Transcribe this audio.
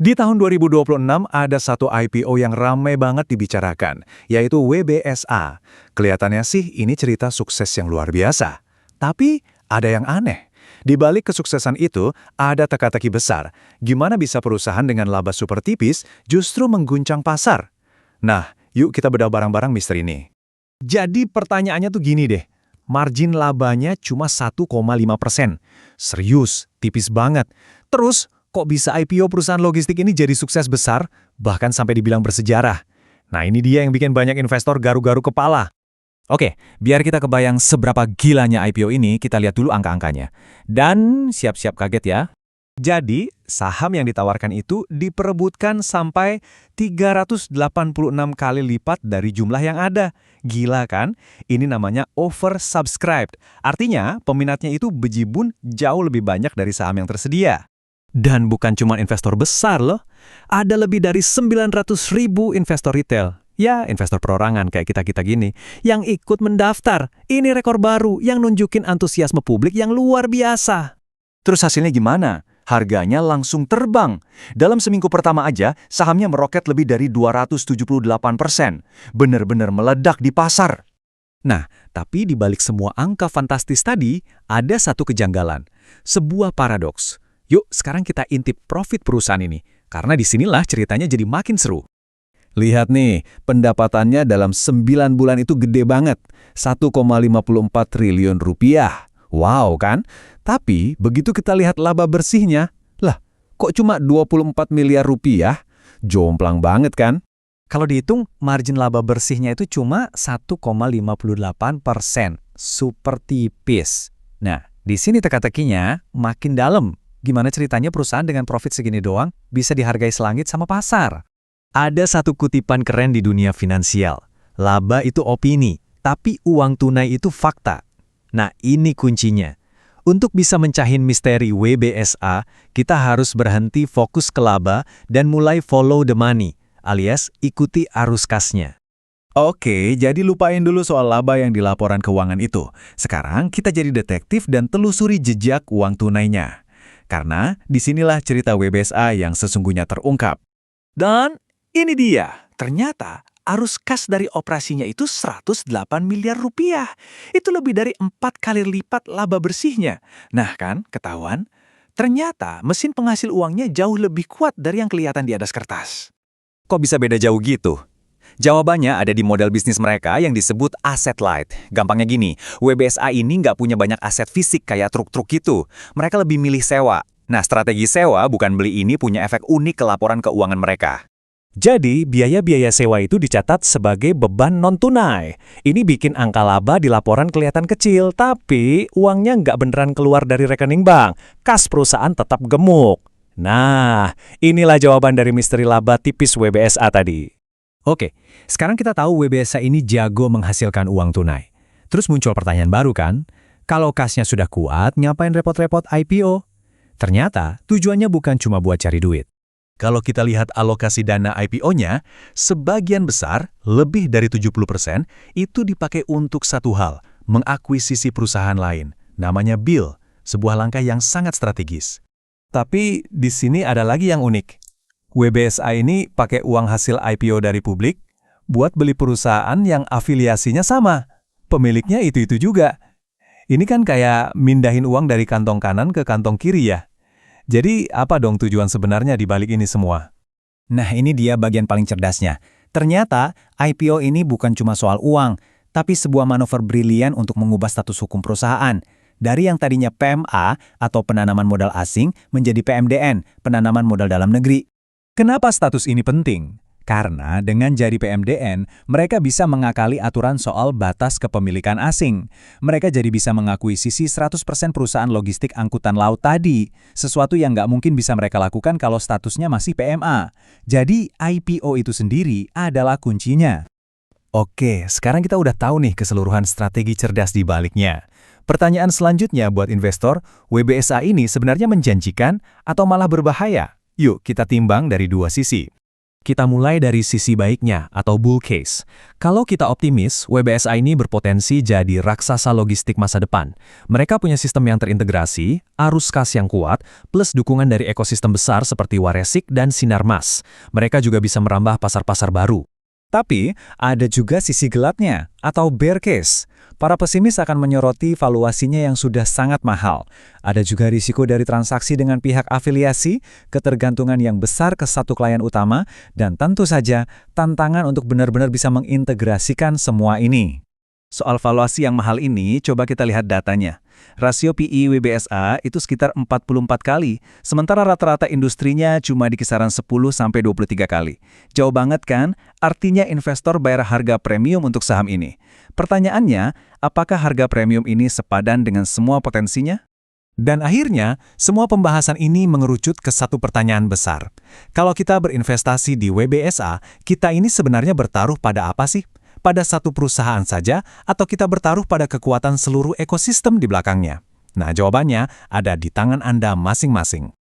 Di tahun 2026 ada satu IPO yang ramai banget dibicarakan, yaitu WBSA. Kelihatannya sih ini cerita sukses yang luar biasa. Tapi ada yang aneh. Di balik kesuksesan itu, ada teka-teki besar. Gimana bisa perusahaan dengan laba super tipis justru mengguncang pasar? Nah, yuk kita bedah barang-barang misteri ini. Jadi pertanyaannya tuh gini deh. Margin labanya cuma 1,5%. Serius, tipis banget. Terus, kok bisa IPO perusahaan logistik ini jadi sukses besar, bahkan sampai dibilang bersejarah? Nah, ini dia yang bikin banyak investor garu-garu kepala. Oke, biar kita kebayang seberapa gilanya IPO ini, kita lihat dulu angka-angkanya. Dan siap-siap kaget ya. Jadi, saham yang ditawarkan itu diperebutkan sampai 386 kali lipat dari jumlah yang ada. Gila kan? Ini namanya oversubscribed. Artinya, peminatnya itu bejibun jauh lebih banyak dari saham yang tersedia. Dan bukan cuma investor besar loh. Ada lebih dari 900.000 investor retail. Ya, investor perorangan kayak kita-kita gini, yang ikut mendaftar. Ini rekor baru yang nunjukin antusiasme publik yang luar biasa. Terus hasilnya gimana? Harganya langsung terbang. Dalam seminggu pertama aja, sahamnya meroket lebih dari 278%. Bener-bener meledak di pasar. Nah, tapi di balik semua angka fantastis tadi, ada satu kejanggalan. Sebuah paradoks. Yuk, sekarang kita intip profit perusahaan ini. Karena disinilah ceritanya jadi makin seru. Lihat nih, pendapatannya dalam 9 bulan itu gede banget. 1,54 triliun rupiah. Wow kan? Tapi begitu kita lihat laba bersihnya, lah kok cuma 24 miliar rupiah? Jomplang banget kan? Kalau dihitung, margin laba bersihnya itu cuma 1,58%. Super tipis. Nah, di sini teka-tekinya makin dalam. Gimana ceritanya perusahaan dengan profit segini doang bisa dihargai selangit sama pasar? Ada satu kutipan keren di dunia finansial. Laba itu opini, tapi uang tunai itu fakta. Nah, ini kuncinya. Untuk bisa mencahin misteri WBSA, kita harus berhenti fokus ke laba dan mulai follow the money, alias ikuti arus kasnya. Oke, jadi lupain dulu soal laba yang di laporan keuangan itu. Sekarang kita jadi detektif dan telusuri jejak uang tunainya. Karena disinilah cerita WBSA yang sesungguhnya terungkap. Dan ini dia, ternyata arus kas dari operasinya itu 108 miliar rupiah. Itu lebih dari 4 kali lipat laba bersihnya. Nah kan, ketahuan? Ternyata mesin penghasil uangnya jauh lebih kuat dari yang kelihatan di atas kertas. Kok bisa beda jauh gitu? Jawabannya ada di model bisnis mereka yang disebut asset light. Gampangnya gini, WBSA ini nggak punya banyak aset fisik kayak truk-truk gitu. Mereka lebih milih sewa. Nah, strategi sewa bukan beli ini punya efek unik ke laporan keuangan mereka. Jadi, biaya-biaya sewa itu dicatat sebagai beban non-tunai. Ini bikin angka laba di laporan kelihatan kecil, tapi uangnya nggak beneran keluar dari rekening bank. Kas perusahaan tetap gemuk. Nah, inilah jawaban dari misteri laba tipis WBSA tadi. Oke, sekarang kita tahu WBSA ini jago menghasilkan uang tunai. Terus muncul pertanyaan baru kan? Kalau kasnya sudah kuat, ngapain repot-repot IPO? Ternyata, tujuannya bukan cuma buat cari duit. Kalau kita lihat alokasi dana IPO-nya, sebagian besar, lebih dari 70%, itu dipakai untuk satu hal, mengakuisisi perusahaan lain. Namanya BIL, sebuah langkah yang sangat strategis. Tapi di sini ada lagi yang unik. WBSA ini pakai uang hasil IPO dari publik buat beli perusahaan yang afiliasinya sama. Pemiliknya itu-itu juga. Ini kan kayak mindahin uang dari kantong kanan ke kantong kiri ya. Jadi, apa dong tujuan sebenarnya di balik ini semua? Nah, ini dia bagian paling cerdasnya. Ternyata, IPO ini bukan cuma soal uang, tapi sebuah manuver brilian untuk mengubah status hukum perusahaan. Dari yang tadinya PMA atau penanaman modal asing menjadi PMDN, penanaman modal dalam negeri. Kenapa status ini penting? Karena dengan jadi PMDN, mereka bisa mengakali aturan soal batas kepemilikan asing. Mereka jadi bisa mengakuisisi 100% perusahaan logistik angkutan laut tadi, sesuatu yang nggak mungkin bisa mereka lakukan kalau statusnya masih PMA. Jadi IPO itu sendiri adalah kuncinya. Oke, sekarang kita udah tahu nih keseluruhan strategi cerdas di baliknya. Pertanyaan selanjutnya buat investor, WBSA ini sebenarnya menjanjikan atau malah berbahaya? Yuk kita timbang dari dua sisi. Kita mulai dari sisi baiknya atau bull case. Kalau kita optimis, WBSA ini berpotensi jadi raksasa logistik masa depan. Mereka punya sistem yang terintegrasi, arus kas yang kuat, plus dukungan dari ekosistem besar seperti Waresik dan Sinarmas. Mereka juga bisa merambah pasar-pasar baru. Tapi, ada juga sisi gelapnya, atau bear case. Para pesimis akan menyoroti valuasinya yang sudah sangat mahal. Ada juga risiko dari transaksi dengan pihak afiliasi, ketergantungan yang besar ke satu klien utama, dan tentu saja tantangan untuk benar-benar bisa mengintegrasikan semua ini. Soal valuasi yang mahal ini, coba kita lihat datanya. Rasio PE WBSA itu sekitar 44 kali, sementara rata-rata industrinya cuma di kisaran 10-23 kali. Jauh banget kan? Artinya investor bayar harga premium untuk saham ini. Pertanyaannya, apakah harga premium ini sepadan dengan semua potensinya? Dan akhirnya, semua pembahasan ini mengerucut ke satu pertanyaan besar. Kalau kita berinvestasi di WBSA, kita ini sebenarnya bertaruh pada apa sih? Pada satu perusahaan saja, atau kita bertaruh pada kekuatan seluruh ekosistem di belakangnya? Nah, jawabannya ada di tangan Anda masing-masing.